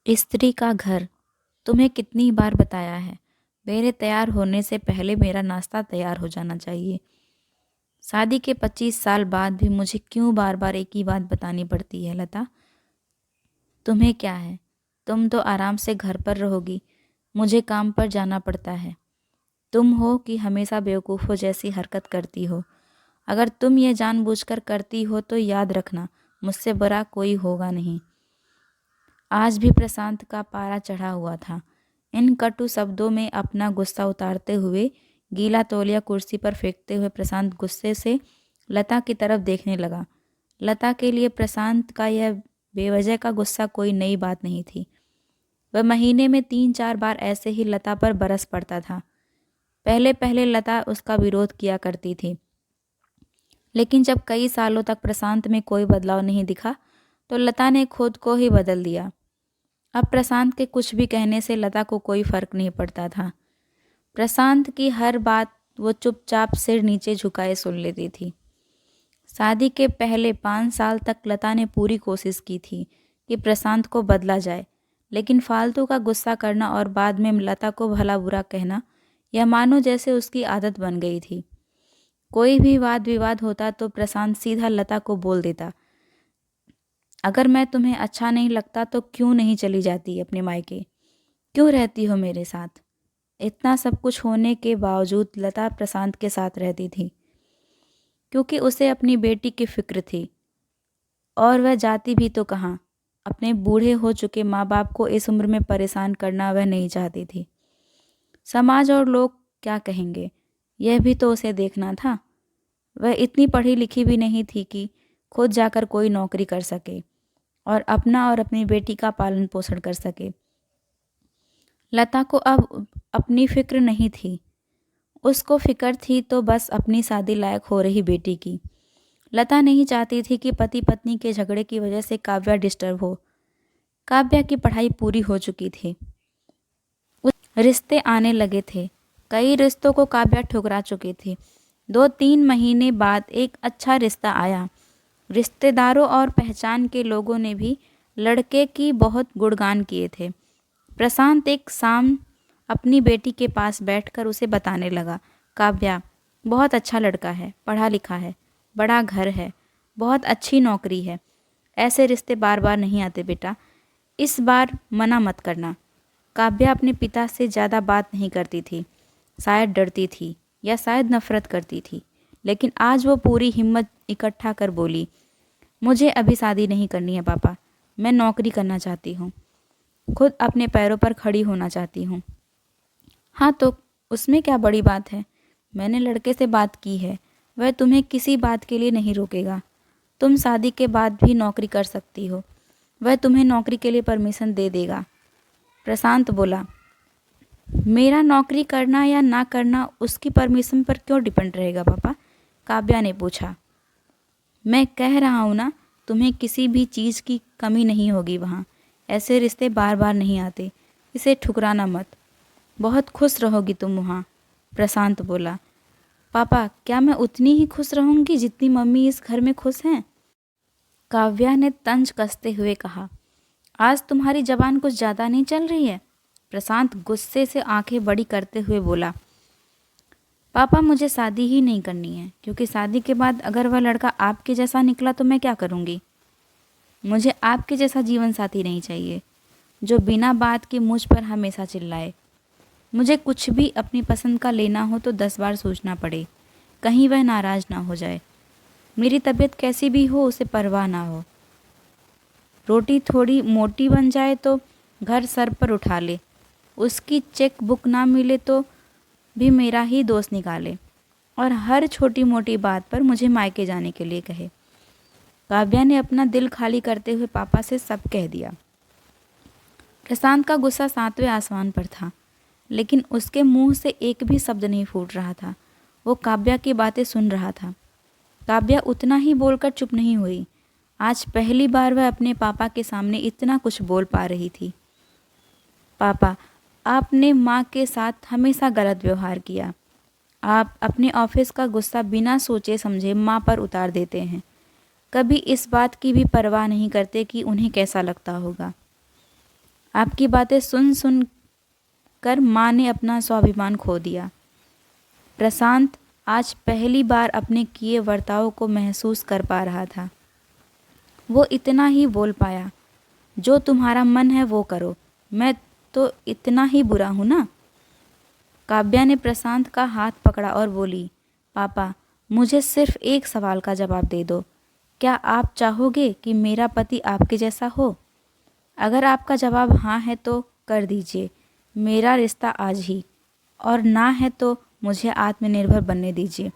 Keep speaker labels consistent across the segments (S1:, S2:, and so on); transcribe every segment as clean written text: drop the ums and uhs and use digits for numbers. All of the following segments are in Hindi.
S1: स्त्री का घर। तुम्हें कितनी बार बताया है, मेरे तैयार होने से पहले मेरा नाश्ता तैयार हो जाना चाहिए। शादी के 25 साल बाद भी मुझे क्यों बार बार एक ही बात बतानी पड़ती है लता? तुम्हें क्या है, तुम तो आराम से घर पर रहोगी, मुझे काम पर जाना पड़ता है। तुम हो कि हमेशा बेवकूफ़ों जैसी हरकत करती हो। अगर तुम ये जानबूझकर करती हो तो याद रखना, मुझसे बुरा कोई होगा नहीं। आज भी प्रशांत का पारा चढ़ा हुआ था। इन कटु शब्दों में अपना गुस्सा उतारते हुए, गीला तौलिया कुर्सी पर फेंकते हुए प्रशांत गुस्से से लता की तरफ देखने लगा। लता के लिए प्रशांत का यह बेवजह का गुस्सा कोई नई बात नहीं थी। वह महीने में 3-4 बार ऐसे ही लता पर बरस पड़ता था। पहले पहले लता उसका विरोध किया करती थी, लेकिन जब कई सालों तक प्रशांत में कोई बदलाव नहीं दिखा तो लता ने खुद को ही बदल दिया। अब प्रशांत के कुछ भी कहने से लता को कोई फर्क नहीं पड़ता था। प्रशांत की हर बात वो चुपचाप सिर नीचे झुकाए सुन लेती थी। शादी के पहले 5 साल तक लता ने पूरी कोशिश की थी कि प्रशांत को बदला जाए, लेकिन फालतू का गुस्सा करना और बाद में लता को भला बुरा कहना, यह मानो जैसे उसकी आदत बन गई थी। कोई भी वाद विवाद होता तो प्रशांत सीधा लता को बोल देता, अगर मैं तुम्हें अच्छा नहीं लगता तो क्यों नहीं चली जाती अपने मायके, क्यों रहती हो मेरे साथ? इतना सब कुछ होने के बावजूद लता प्रशांत के साथ रहती थी, क्योंकि उसे अपनी बेटी की फिक्र थी। और वह जाती भी तो कहाँ, अपने बूढ़े हो चुके माँ बाप को इस उम्र में परेशान करना वह नहीं चाहती थी। समाज और लोग क्या कहेंगे, यह भी तो उसे देखना था। वह इतनी पढ़ी लिखी भी नहीं थी कि खुद जाकर कोई नौकरी कर सके और अपना और अपनी बेटी का पालन पोषण कर सके। लता को अब अपनी फिक्र नहीं थी। उसको फिक्र थी तो बस अपनी शादी लायक हो रही बेटी की। लता नहीं चाहती थी कि पति पत्नी के झगड़े की वजह से काव्या डिस्टर्ब हो। काव्या की पढ़ाई पूरी हो चुकी थी, रिश्ते आने लगे थे। कई रिश्तों को काव्या ठुकरा चुकी थी। 2-3 महीने बाद एक अच्छा रिश्ता आया। रिश्तेदारों और पहचान के लोगों ने भी लड़के की बहुत गुणगान किए थे। प्रशांत एक शाम अपनी बेटी के पास बैठकर उसे बताने लगा, काव्या, बहुत अच्छा लड़का है, पढ़ा लिखा है, बड़ा घर है, बहुत अच्छी नौकरी है। ऐसे रिश्ते बार बार नहीं आते बेटा, इस बार मना मत करना। काव्या अपने पिता से ज़्यादा बात नहीं करती थी। शायद डरती थी या शायद नफरत करती थी, लेकिन आज वो पूरी हिम्मत इकट्ठा कर बोली, मुझे अभी शादी नहीं करनी है पापा, मैं नौकरी करना चाहती हूँ, खुद अपने पैरों पर खड़ी होना चाहती हूँ। हाँ तो उसमें क्या बड़ी बात है, मैंने लड़के से बात की है, वह तुम्हें किसी बात के लिए नहीं रोकेगा। तुम शादी के बाद भी नौकरी कर सकती हो, वह तुम्हें नौकरी के लिए परमिशन दे देगा। प्रशांत बोला, मेरा नौकरी करना या ना करना उसकी परमिशन पर क्यों डिपेंड रहेगा पापा? काव्या ने पूछा। मैं कह रहा हूँ ना, तुम्हें किसी भी चीज़ की कमी नहीं होगी वहाँ। ऐसे रिश्ते बार बार नहीं आते, इसे ठुकराना मत। बहुत खुश रहोगी तुम वहाँ। प्रशांत बोला, पापा क्या मैं उतनी ही खुश रहूँगी जितनी मम्मी इस घर में खुश हैं? काव्या ने तंज कसते हुए कहा, आज तुम्हारी जबान कुछ ज़्यादा नहीं चल रही है? प्रशांत गुस्से से आंखें बड़ी करते हुए बोला, पापा मुझे शादी ही नहीं करनी है, क्योंकि शादी के बाद अगर वह लड़का आपके जैसा निकला तो मैं क्या करूँगी? मुझे आपके जैसा जीवन साथी नहीं चाहिए, जो बिना बात के मुझ पर हमेशा चिल्लाए। मुझे कुछ भी अपनी पसंद का लेना हो तो 10 बार सोचना पड़े, कहीं वह नाराज़ ना हो जाए। मेरी तबीयत कैसी भी हो उसे परवाह ना हो। रोटी थोड़ी मोटी बन जाए तो घर सर पर उठा ले, उसकी चेक बुक ना मिले तो भी मेरा ही दोस्त निकाले, और हर छोटी मोटी बात पर मुझे मायके जाने के लिए कहे। काव्या ने अपना दिल खाली करते हुए पापा से सब कह दिया। प्रशांत का गुस्सा 7वें आसमान पर था, लेकिन उसके मुंह से एक भी शब्द नहीं फूट रहा था। वो काव्या की बातें सुन रहा था। काव्या उतना ही बोलकर चुप नहीं हुई। आज पहली बार वह अपने पापा के सामने इतना कुछ बोल पा रही थी। पापा, आपने माँ के साथ हमेशा गलत व्यवहार किया। आप अपने ऑफिस का गुस्सा बिना सोचे समझे माँ पर उतार देते हैं। कभी इस बात की भी परवाह नहीं करते कि उन्हें कैसा लगता होगा। आपकी बातें सुन सुन कर माँ ने अपना स्वाभिमान खो दिया। प्रशांत आज पहली बार अपने किए वर्ताव को महसूस कर पा रहा था। वो इतना ही बोल पाया, जो तुम्हारा मन है वो करो, मैं तो इतना ही बुरा हूँ ना। काव्या ने प्रशांत का हाथ पकड़ा और बोली, पापा मुझे सिर्फ एक सवाल का जवाब दे दो, क्या आप चाहोगे कि मेरा पति आपके जैसा हो? अगर आपका जवाब हाँ है तो कर दीजिए मेरा रिश्ता आज ही, और ना है तो मुझे आत्मनिर्भर बनने दीजिए।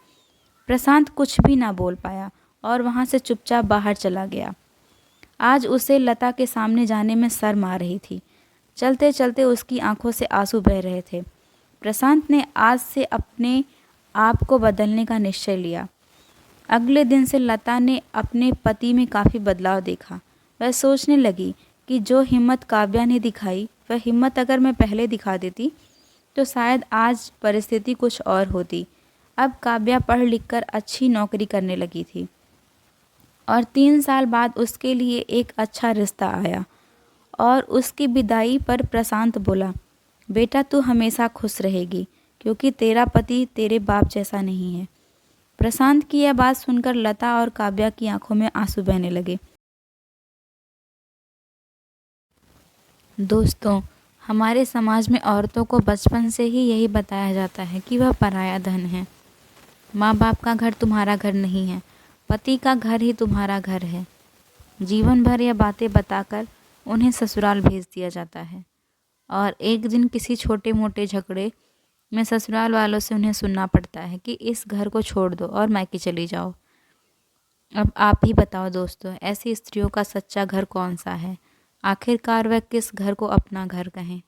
S1: प्रशांत कुछ भी ना बोल पाया और वहाँ से चुपचाप बाहर चला गया। आज उसे लता के सामने जाने में शर्म आ रही थी। चलते चलते उसकी आंखों से आंसू बह रहे थे। प्रशांत ने आज से अपने आप को बदलने का निश्चय लिया। अगले दिन से लता ने अपने पति में काफ़ी बदलाव देखा। वह सोचने लगी कि जो हिम्मत काव्या ने दिखाई, वह हिम्मत अगर मैं पहले दिखा देती तो शायद आज परिस्थिति कुछ और होती। अब काव्या पढ़ लिख कर अच्छी नौकरी करने लगी थी और 3 साल बाद उसके लिए एक अच्छा रिश्ता आया। और उसकी विदाई पर प्रशांत बोला, बेटा तू हमेशा खुश रहेगी क्योंकि तेरा पति तेरे बाप जैसा नहीं है। प्रशांत की यह बात सुनकर लता और काव्या की आंखों में आंसू बहने लगे। दोस्तों, हमारे समाज में औरतों को बचपन से ही यही बताया जाता है कि वह पराया धन है। माँ बाप का घर तुम्हारा घर नहीं है, पति का घर ही तुम्हारा घर है। जीवन भर यह बातें बताकर उन्हें ससुराल भेज दिया जाता है और एक दिन किसी छोटे मोटे झगड़े में ससुराल वालों से उन्हें सुनना पड़ता है कि इस घर को छोड़ दो और मायके चली जाओ। अब आप ही बताओ दोस्तों, ऐसी स्त्रियों का सच्चा घर कौन सा है? आखिरकार वह किस घर को अपना घर कहें?